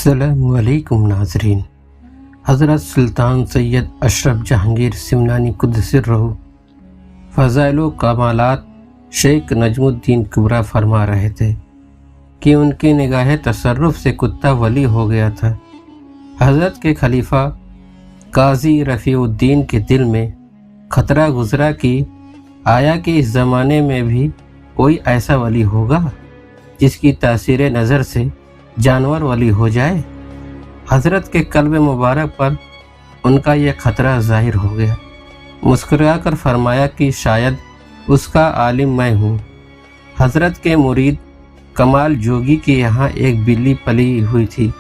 السلام علیکم ناظرین۔ حضرت سلطان سید اشرف جہانگیر سمنانی قدس سرہ فضائل و کمالات شیخ نجم الدین کبریٰ فرما رہے تھے کہ ان کی نگاہ تصرف سے کتا ولی ہو گیا تھا۔ حضرت کے خلیفہ قاضی رفیع الدین کے دل میں خطرہ گزرا کہ آیا کہ اس زمانے میں بھی کوئی ایسا ولی ہوگا جس کی تاثیر نظر سے جانور ولی ہو جائے۔ حضرت کے قلب مبارک پر ان کا یہ خطرہ ظاہر ہو گیا۔ مسکرا کر فرمایا کہ شاید اس کا عالم میں ہوں۔ حضرت کے مرید کمال جوگی کے یہاں ایک بلی پلی ہوئی تھی۔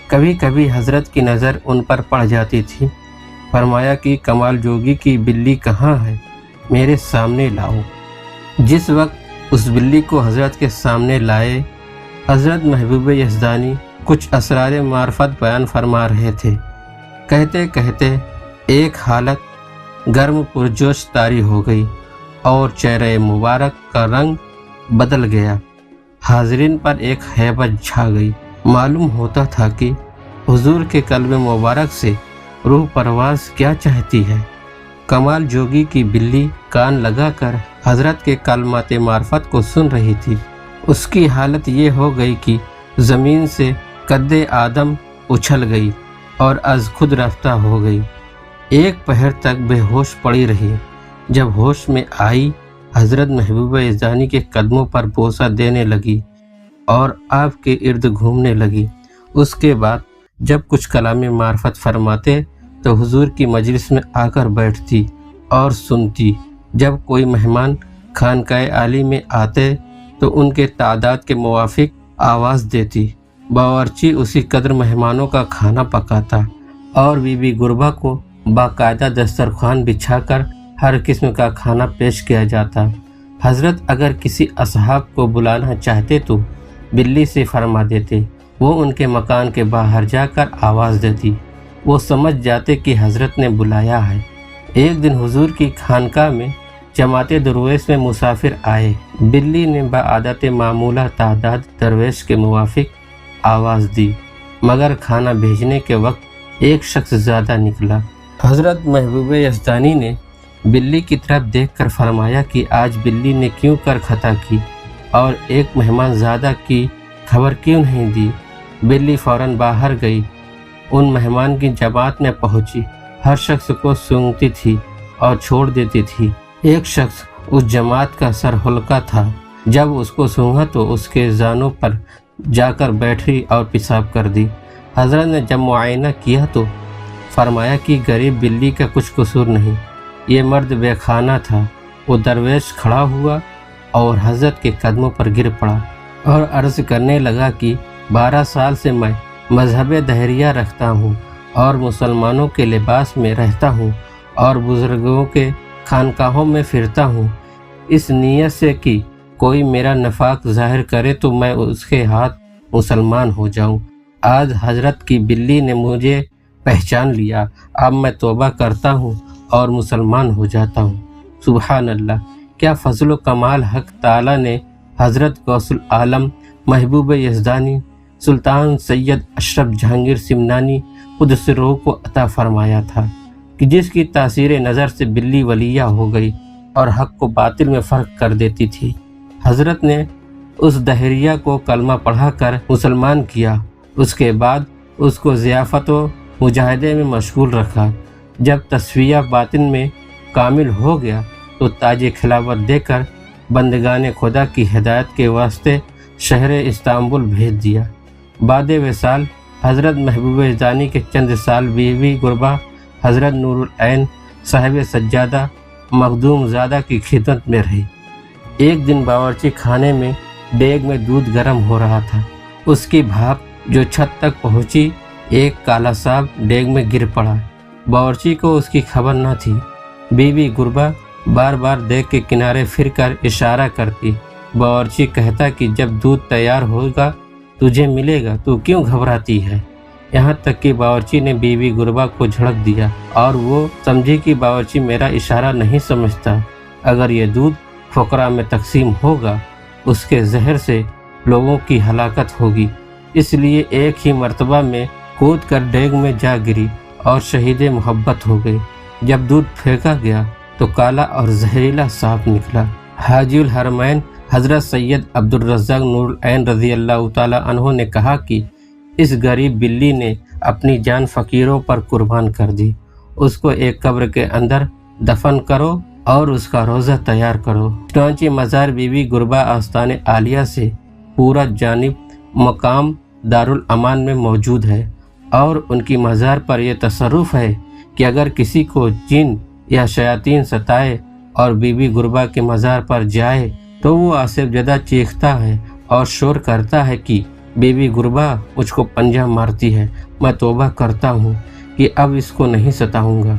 کبھی کبھی حضرت کی نظر ان پر پڑ جاتی تھی۔ فرمایا کہ کمال جوگی کی بلی کہاں ہے، میرے سامنے لاؤ۔ جس وقت اس بلی کو حضرت کے سامنے لائے، حضرت محبوب یزدانی کچھ اسرار معرفت بیان فرما رہے تھے۔ کہتے کہتے ایک حالت گرم پرجوش طاری ہو گئی اور چہرہ مبارک کا رنگ بدل گیا۔ حاضرین پر ایک ہیبت چھا گئی۔ معلوم ہوتا تھا کہ حضور کے قلب مبارک سے روح پرواز کیا چاہتی ہے۔ کمال جوگی کی بلی کان لگا کر حضرت کے کلمات معرفت کو سن رہی تھی۔ اس کی حالت یہ ہو گئی کہ زمین سے قد آدم اچھل گئی اور از خود رفتہ ہو گئی۔ ایک پہر تک بے ہوش پڑی رہی۔ جب ہوش میں آئی، حضرت محبوب یزدانی کے قدموں پر بوسہ دینے لگی اور آپ کے ارد گھومنے لگی۔ اس کے بعد جب کچھ کلام معرفت فرماتے تو حضور کی مجلس میں آ کر بیٹھتی اور سنتی۔ جب کوئی مہمان خانقاہ عالی میں آتے تو ان کے تعداد کے موافق آواز دیتی۔ باورچی اسی قدر مہمانوں کا کھانا پکاتا اور بی بی گربا کو باقاعدہ دسترخوان بچھا کر ہر قسم کا کھانا پیش کیا جاتا۔ حضرت اگر کسی اصحاب کو بلانا چاہتے تو بلی سے فرما دیتے، وہ ان کے مکان کے باہر جا کر آواز دیتی۔ وہ سمجھ جاتے کہ حضرت نے بلایا ہے۔ ایک دن حضور کی خانقاہ میں جماعت درویش میں مسافر آئے۔ بلی نے بعادت معمولہ تعداد درویش کے موافق آواز دی، مگر کھانا بھیجنے کے وقت ایک شخص زیادہ نکلا۔ حضرت محبوب یزدانی نے بلی کی طرف دیکھ کر فرمایا کہ آج بلی نے کیوں کر خطا کی اور ایک مہمان زیادہ کی خبر کیوں نہیں دی۔ بلی فوراً باہر گئی، ان مہمان کی جماعت میں پہنچی، ہر شخص کو سونگتی تھی اور چھوڑ دیتی تھی۔ ایک شخص اس جماعت کا سر ہلکا تھا، جب اس کو سونگا تو اس کے زانوں پر جا کر بیٹھی اور پیشاب کر دی۔ حضرت نے جب معائنہ کیا تو فرمایا کہ غریب بلی کا کچھ قصور نہیں، یہ مرد بے خانہ تھا۔ وہ درویش کھڑا ہوا اور حضرت کے قدموں پر گر پڑا اور عرض کرنے لگا کہ 12 سال سے میں مذہب دہریہ رکھتا ہوں اور مسلمانوں کے لباس میں رہتا ہوں اور بزرگوں کے خانقاہوں میں پھرتا ہوں، اس نیت سے کہ کوئی میرا نفاق ظاہر کرے تو میں اس کے ہاتھ مسلمان ہو جاؤں۔ آج حضرت کی بلی نے مجھے پہچان لیا، اب میں توبہ کرتا ہوں اور مسلمان ہو جاتا ہوں۔ سبحان اللہ! کیا فضل و کمال حق تعالیٰ نے حضرت غوث العالم محبوب یزدانی سلطان سید اشرف جہانگیر سمنانی قدس سرہ کو عطا فرمایا تھا کہ جس کی تاثیر نظر سے بلی ولیہ ہو گئی اور حق کو باطل میں فرق کر دیتی تھی۔ حضرت نے اس دہریہ کو کلمہ پڑھا کر مسلمان کیا۔ اس کے بعد اس کو ضیافت و مجاہدے میں مشغول رکھا۔ جب تصفیہ باطن میں کامل ہو گیا تو تاج خلافت دے کر بندگان خدا کی ہدایت کے واسطے شہر استنبول بھیج دیا۔ بعد وصال حضرت محبوب یزدانی کے چند سال بیوی گربا حضرت نور العین صاحب سجادہ مخدوم زادہ کی خدمت میں رہی۔ ایک دن باورچی خانے میں دیگ میں دودھ گرم ہو رہا تھا۔ اس کی بھاپ جو چھت تک پہنچی، ایک کالا سانپ دیگ میں گر پڑا۔ باورچی کو اس کی خبر نہ تھی۔ بیوی گربا بار بار دیگ کے کنارے پھر کر اشارہ کرتی۔ باورچی کہتا کہ جب دودھ تیار ہوگا تجھے ملے گا، تو کیوں گھبراتی ہے؟ یہاں تک کہ باورچی نے بیوی گربا کو جھڑک دیا اور وہ سمجھی کہ باورچی میرا اشارہ نہیں سمجھتا۔ اگر یہ دودھ فقراء میں تقسیم ہوگا، اس کے زہر سے لوگوں کی ہلاکت ہوگی، اس لیے ایک ہی مرتبہ میں کود کر ڈیگ میں جا گری اور شہید محبت ہو گئی۔ جب دودھ پھینکا گیا تو کالا اور زہریلا سانپ نکلا۔ حاجی الحرمین حضرت سید عبد الرزاق نور العین رضی اللہ تعالیٰ عنہ نے کہا کہ اس غریب بلی نے اپنی جان فقیروں پر قربان کر دی، اس کو ایک قبر کے اندر دفن کرو اور اس کا روزہ تیار کرو۔ چنانچہ مزار بی بی گربا آستان عالیہ سے پورا جانب مقام دارالامان میں موجود ہے، اور ان کی مزار پر یہ تصرف ہے کہ اگر کسی کو جن یا شیاطین ستائے اور بی بی گربا کے مزار پر جائے تو وہ آصف زدہ چیختا ہے اور شور کرتا ہے کہ بی بی گربا مجھ کو پنجہ مارتی ہے، میں توبہ کرتا ہوں کہ اب اس کو نہیں ستاؤں گا۔